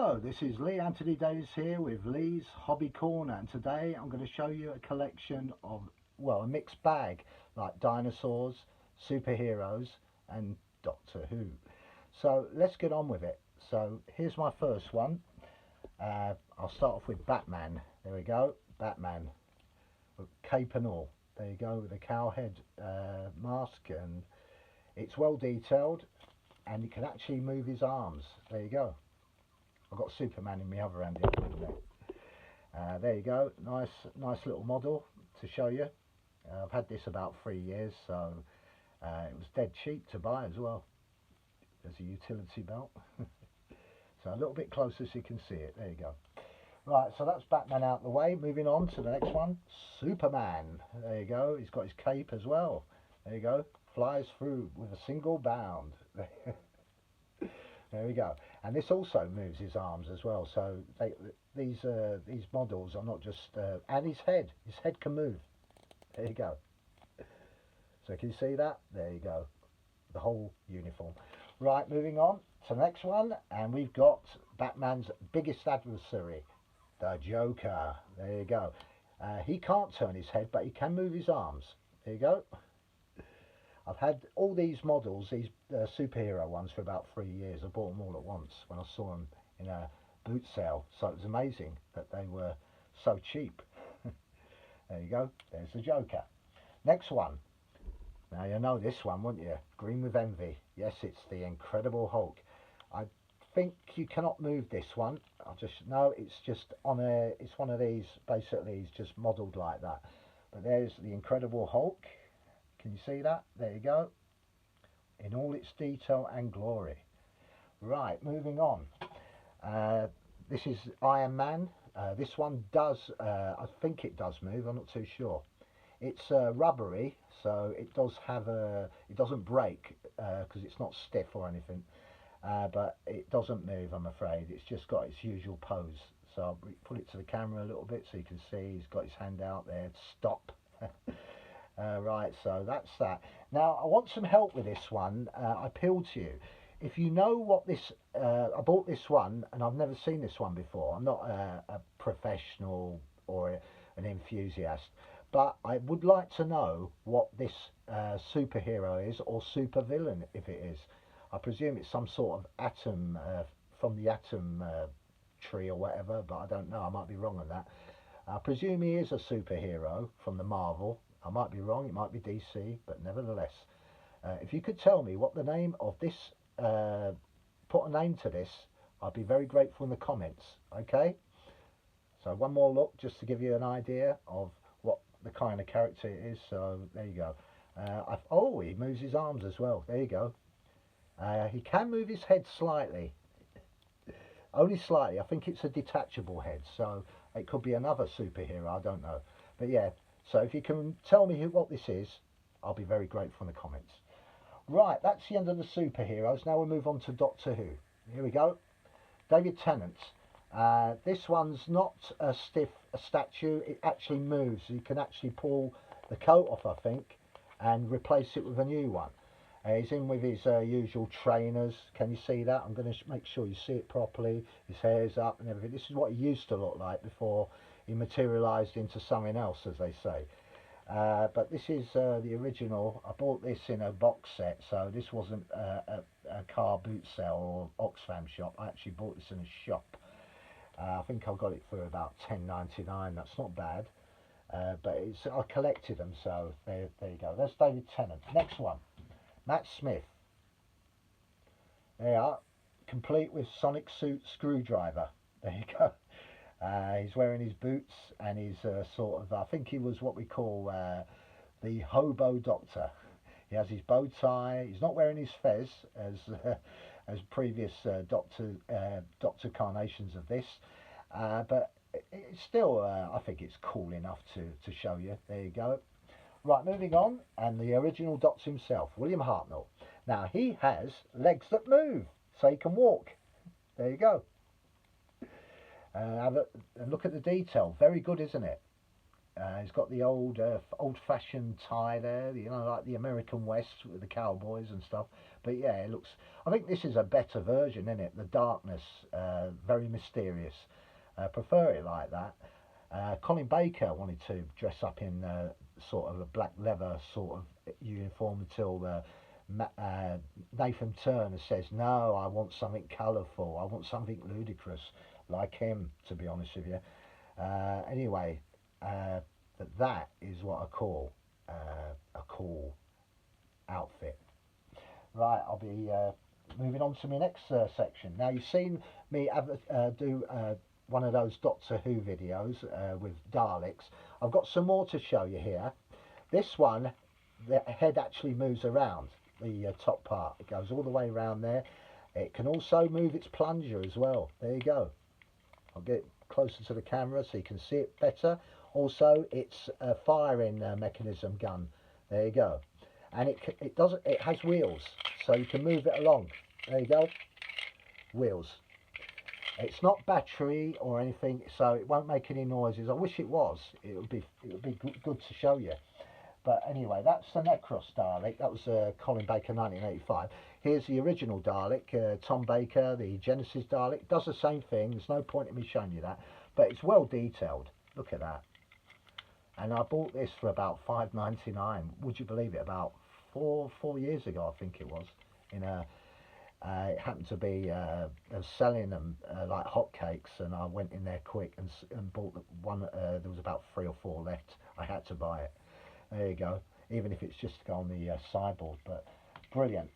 Hello, this is Lee Anthony Davis here with Lee's Hobby Corner, and today I'm going to show you a collection of, well, a mixed bag like dinosaurs, superheroes and Doctor Who. So let's get on with it. So here's my first one. I'll start off with Batman. There we go, Batman with cape and all. There you go, with a cow head mask, and it's well detailed and you can actually move his arms. There you go. I've got Superman in my other hand here. There you go, nice little model to show you. I've had this about 3 years, so it was dead cheap to buy as well. There's a utility belt. So a little bit closer so you can see it. There you go. Right, so that's Batman out of the way. Moving on to the next one, Superman. There you go, he's got his cape as well. There you go, flies through with a single bound. There we go, and this also moves his arms as well. So these models are not just and his head can move. There you go. So can you see that? There you go, the whole uniform. Right, moving on to the next one, and we've got Batman's biggest adversary, the Joker. There you go. He can't turn his head, but he can move his arms. There you go. I've had all these models, these superhero ones, for about 3 years. I bought them all at once when I saw them in a boot sale. So it was amazing that they were so cheap. There you go, there's the Joker. Next one. Now you know this one, wouldn't you? Green with Envy. Yes, it's the Incredible Hulk. I think you cannot move this one. It's just on a, it's one of these, basically it's just modelled like that. But there's the Incredible Hulk. Can you see that? There you go, in all its detail and glory. Right, moving on. This is Iron Man. This one does, I think it does move, I'm not too sure. It's rubbery, so it does have it doesn't break because it's not stiff or anything, but it doesn't move, I'm afraid. It's just got its usual pose. So I'll put it to the camera a little bit so you can see he's got his hand out there to stop. Right, so that's that. Now I want some help with this one. I appeal to you. If you know what this, I bought this one and I've never seen this one before. I'm not a professional or an enthusiast, but I would like to know what this superhero is, or supervillain if it is. I presume it's some sort of atom, from the atom tree or whatever, but I don't know, I might be wrong on that. I presume he is a superhero from the Marvel. I might be wrong, it might be DC, but nevertheless, if you could tell me what the name of this, put a name to this, I'd be very grateful in the comments. Okay, so one more look just to give you an idea of what the kind of character it is. So there you go. Oh, he moves his arms as well. There you go. He can move his head slightly, only slightly. I think it's a detachable head, so it could be another superhero, I don't know, but yeah. So if you can tell me what this is, I'll be very grateful in the comments. Right, that's the end of the superheroes. Now we'll move on to Doctor Who. Here we go. David Tennant. This one's not a statue. It actually moves. You can actually pull the coat off, I think, and replace it with a new one. He's in with his usual trainers. Can you see that? I'm going to make sure you see it properly. His hair's up and everything. This is what he used to look like before he materialised into something else, as they say. But this is the original. I bought this in a box set, so this wasn't a car boot sale or Oxfam shop. I actually bought this in a shop. I think I got it for about £10.99. That's not bad, but I collected them, so there you go. That's David Tennant. Next one, Matt Smith. There you are, complete with sonic suit screwdriver. There you go. He's wearing his boots and he's sort of, I think he was what we call the hobo doctor. He has his bow tie. He's not wearing his fez as previous Doctor carnations of this, but it's still, I think it's cool enough to show you. There you go. Right, moving on, and the original Doctor himself, William Hartnell. Now he has legs that move, so he can walk. There you go. Have a look at the detail. Very good, isn't it? He's got the old-fashioned tie there, you know, like the American West with the cowboys and stuff. But yeah, it looks. I think this is a better version, isn't it? The darkness, very mysterious. Prefer it like that. Colin Baker wanted to dress up in sort of a black leather sort of uniform until Nathan Turner says, no, I want something colourful. I want something ludicrous like him, to be honest with you. Anyway, that is what I call a cool outfit. Right, I'll be moving on to my next section. Now, you've seen me do one of those Doctor Who videos with Daleks. I've got some more to show you here. This one, the head actually moves around, the top part. It goes all the way around there. It can also move its plunger as well. There you go. I'll get closer to the camera so you can see it better. Also, it's a firing mechanism gun. There you go. And it has wheels, so you can move it along. There you go. Wheels. It's not battery or anything, so it won't make any noises. I wish it was. It would be good to show you. But anyway, that's the Necros Dalek. That was Colin Baker, 1985. Here's the original Dalek, Tom Baker, the Genesis Dalek. Does the same thing. There's no point in me showing you that. But it's well detailed. Look at that. And I bought this for about $5.99. Would you believe it? About four years ago, I think it was. In a, it happened to be they were selling them like hotcakes, and I went in there quick and bought one. There was about 3 or 4 left. I had to buy it. There you go. Even if it's just to go on the sideboard, but brilliant.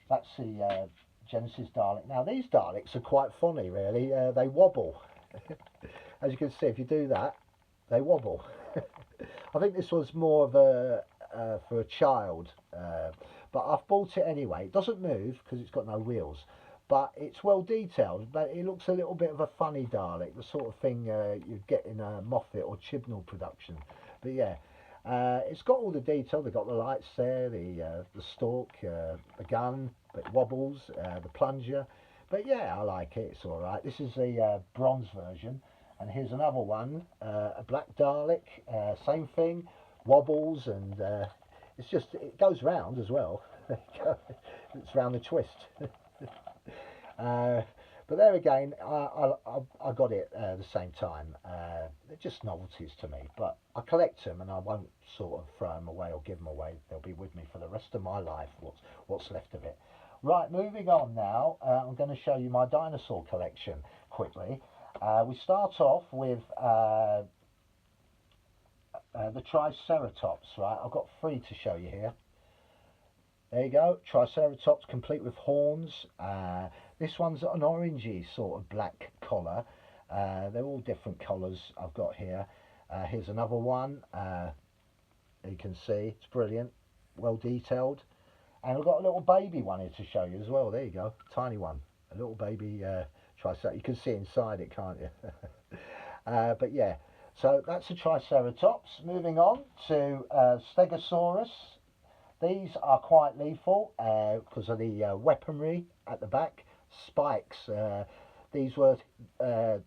That's the Genesis Dalek. Now these Daleks are quite funny, really. They wobble. As you can see, if you do that, they wobble. I think this was more of a for a child, but I've bought it anyway. It doesn't move because it's got no wheels, but it's well detailed. But it looks a little bit of a funny Dalek, the sort of thing you'd get in a Moffat or Chibnall production. But yeah. It's got all the detail. They've got the lights there, the stalk, the gun, but it wobbles, the plunger. But yeah, I like it. It's all right. This is the bronze version, and here's another one, a black Dalek. Same thing, wobbles, and it goes round as well. It's round the twist. But there again, I got it the same time. They're just novelties to me, but I collect them and I won't sort of throw them away or give them away. They'll be with me for the rest of my life, what's left of it. Right, moving on now, I'm going to show you my dinosaur collection quickly. We start off with the Triceratops, right? I've got 3 to show you here. There you go, Triceratops complete with horns. This one's an orangey sort of black collar. They're all different colours I've got here. Here's another one. You can see, it's brilliant, well detailed. And I've got a little baby one here to show you as well. There you go, tiny one. A little baby Triceratops. You can see inside it, can't you? But yeah, so that's a Triceratops. Moving on to Stegosaurus. These are quite lethal because of the weaponry at the back. Spikes. These were a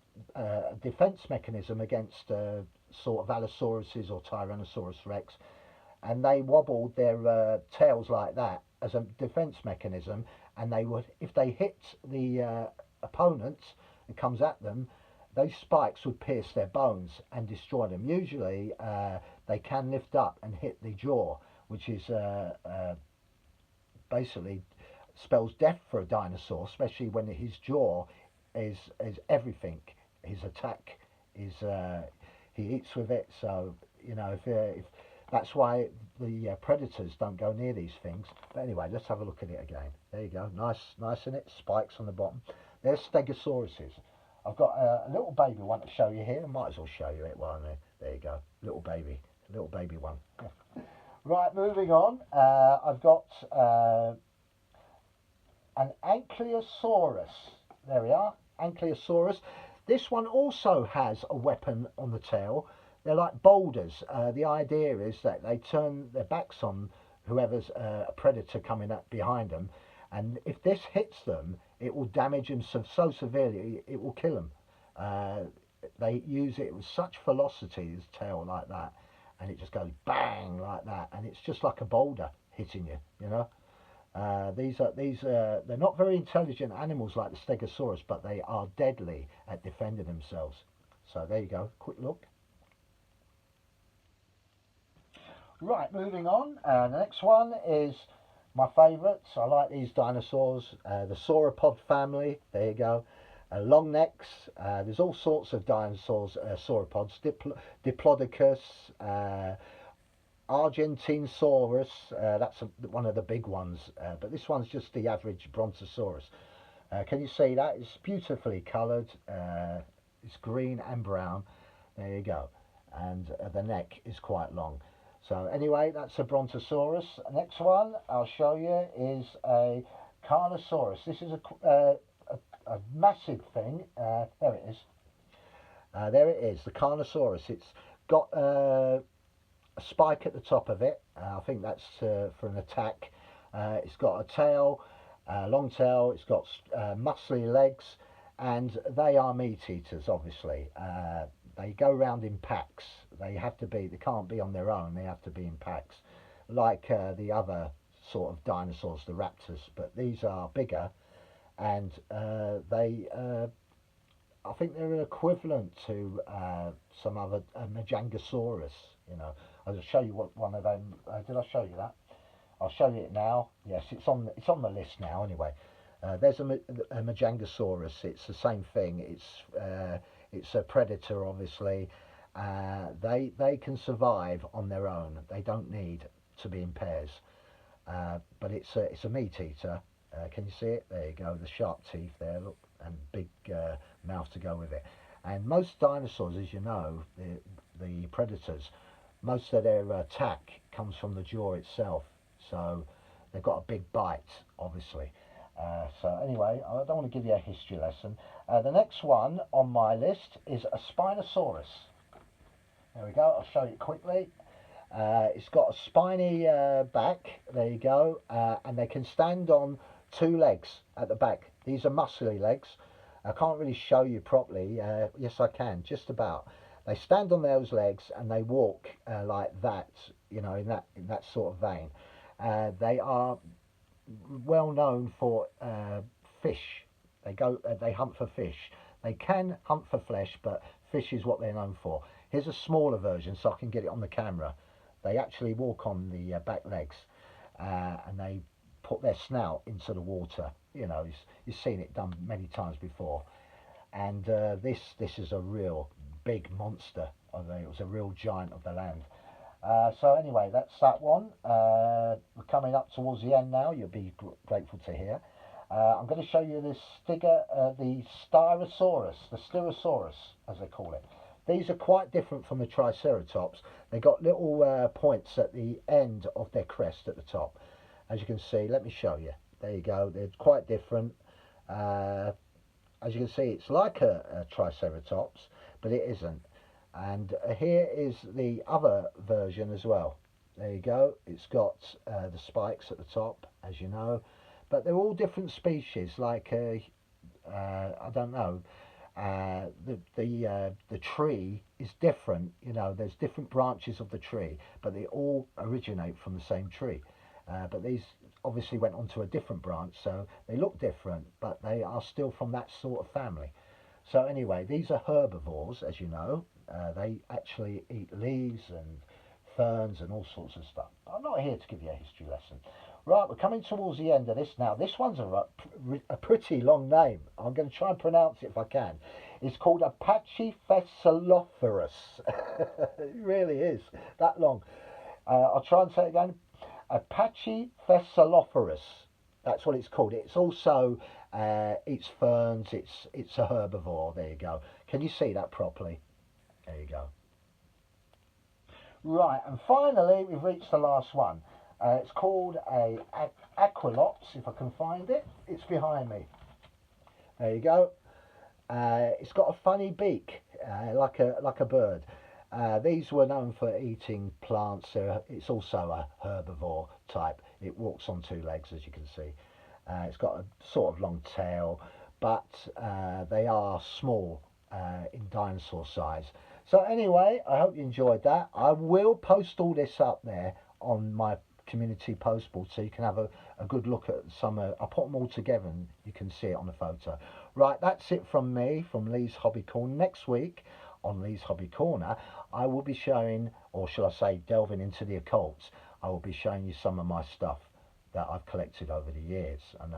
defense mechanism against sort of Allosauruses or Tyrannosaurus Rex, and they wobbled their tails like that as a defense mechanism, and they would, if they hit the opponent and comes at them, those spikes would pierce their bones and destroy them. Usually they can lift up and hit the jaw, which is basically spells death for a dinosaur, especially when his jaw is everything. His attack is he eats with it. So you know, if that's why the predators don't go near these things. But anyway, let's have a look at it again. There you go, nice in it. Spikes on the bottom. There's Stegosauruses. I've got a little baby one to show you here. I might as well show you it while I'm there. There you go, little baby one. Right, moving on. I've got an Ankylosaurus. There we are, Ankylosaurus. This one also has a weapon on the tail. They're like boulders. The idea is that they turn their backs on whoever's a predator coming up behind them, and if this hits them, it will damage them so severely it will kill them. they use it with such velocity, his tail like that, and it just goes bang like that, and it's just like a boulder hitting you, you know. They're not very intelligent animals like the Stegosaurus, but they are deadly at defending themselves. So there you go, quick look. Right, moving on. The next one is my favourites. I like these dinosaurs, the sauropod family. There you go. Long necks. There's all sorts of dinosaurs, sauropods. Diplodocus, Argentinosaurus. One of the big ones, but this one's just the average Brontosaurus. Can you see that? It's beautifully coloured. It's green and brown. There you go. And the neck is quite long. So anyway, that's a Brontosaurus. Next one I'll show you is a Carnosaurus. This is a massive thing. There it is. There it is, the Carnosaurus. It's got a spike at the top of it. I think that's for an attack. It's got a tail, long tail. It's got muscly legs, and they are meat eaters, obviously. They go around in packs. They can't be on their own. They have to be in packs, like the other sort of dinosaurs, the raptors. But these are bigger, and I think they're an equivalent to some other Majangosaurus. You know, I'll show you what one of them. Did I show you that? I'll show you it now. Yes, it's on the list now. Anyway, there's a Majangosaurus. It's the same thing. It's a predator, obviously. They can survive on their own. They don't need to be in pairs. But it's a meat eater. Can you see it? There you go. The sharp teeth there, look, and big mouth to go with it. And most dinosaurs, as you know, the predators, most of their attack comes from the jaw itself. So they've got a big bite, obviously. So anyway, I don't want to give you a history lesson. The next one on my list is a Spinosaurus. There we go. I'll show you quickly. It's got a spiny back. There you go. And they can stand on two legs at the back. These are muscly legs. I can't really show you properly. Yes, I can, just about. They stand on those legs and they walk like that, you know, in that sort of vein. They are well known for fish. They hunt for fish. They can hunt for flesh, but fish is what they're known for. Here's a smaller version, so I can get it on the camera. They actually walk on the back legs, and they put their snout into the water. You know, you've seen it done many times before. And this is a real big monster. It was a real giant of the land. So anyway, that's that one. We're coming up towards the end now. You'll be grateful to hear. I'm going to show you the Styrosaurus, the Styrosaurus, as they call it. These are quite different from the Triceratops. They got little points at the end of their crest at the top. As you can see, let me show you. There you go. They're quite different. As you can see, it's like a Triceratops, but it isn't. And here is the other version as well. There you go. It's got the spikes at the top, as you know, but they're all different species. Like I don't know. The tree is different. You know, there's different branches of the tree, but they all originate from the same tree. But these obviously went onto a different branch, so they look different, but they are still from that sort of family. So anyway, these are herbivores, as you know. They actually eat leaves and ferns and all sorts of stuff. I'm not here to give you a history lesson. Right, we're coming towards the end of this now. This one's a pretty long name. I'm going to try and pronounce it if I can. It's called Pachycephalophorus. It really is that long. I'll try and say it again. Pachycephalophorus. That's what it's called. It's also eats ferns. It's a herbivore. There you go. Can you see that properly? There you go. Right, and finally we've reached the last one. It's called a Aquilops, if I can find it. It's behind me. There you go. It's got a funny beak, like a bird. These were known for eating plants. It's also a herbivore type. It walks on two legs, as you can see. It's got a sort of long tail, but they are small in dinosaur size. So anyway, I hope you enjoyed that. I will post all this up there on my community post board so you can have a good look at some. I'll put them all together and you can see it on the photo. Right, that's it from me, from Lee's Hobby Corner. Next week on Lee's Hobby Corner, I will be showing, or shall I say, delving into the occults. I will be showing you some of my stuff that I've collected over the years, and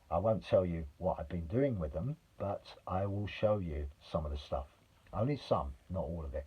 I won't tell you what I've been doing with them, but I will show you some of the stuff. Only some, not all of it.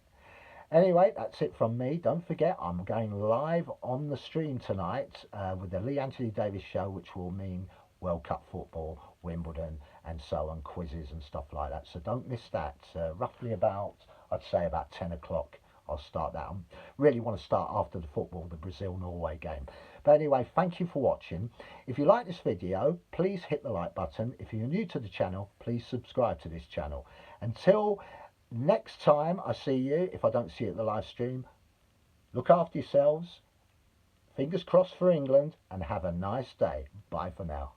Anyway, that's it from me. Don't forget, I'm going live on the stream tonight with the Lee Anthony Davis Show, which will mean World Cup football, Wimbledon, and so on, quizzes and stuff like that. So don't miss that. Roughly about, I'd say about 10 o'clock. I'll start that. I really want to start after the football, the Brazil-Norway game. But anyway, thank you for watching. If you like this video, please hit the like button. If you're new to the channel, please subscribe to this channel. Until next time I see you, if I don't see you at the live stream, look after yourselves. Fingers crossed for England, and have a nice day. Bye for now.